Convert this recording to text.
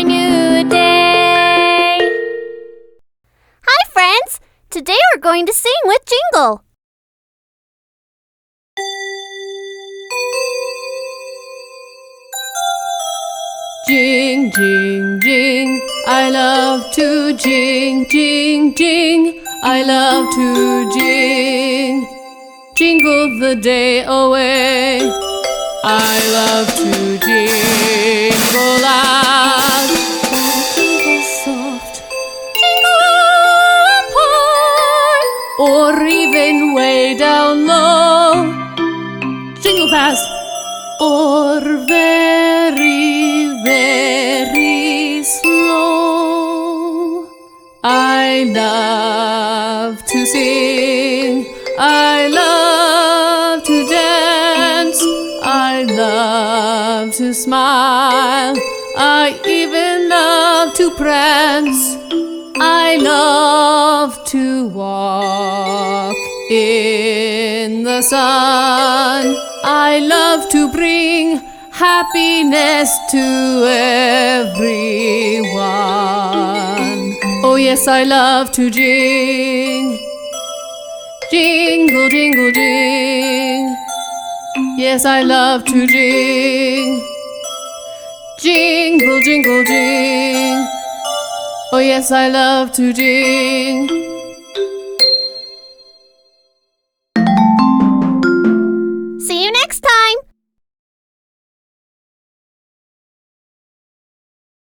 my new day. Hi, friends! Today we're going to sing with Jingle. Jing, jing, jing, I love to jing, jing, jing, I love to jing. Jingle the day away, I love to jingle loud. Jingle soft, jingle up high, or even way down low. Jingle fast, or very, very slow. I love to sing, I love to dance, I love to smile, I even love to prance. I love to walk in the sun. I love to bring happiness to everyone. Oh yes, I love to jing, jingle, jingle, jing. Yes, I love to jing, jingle, jingle, jing. Oh yes, I love to jing.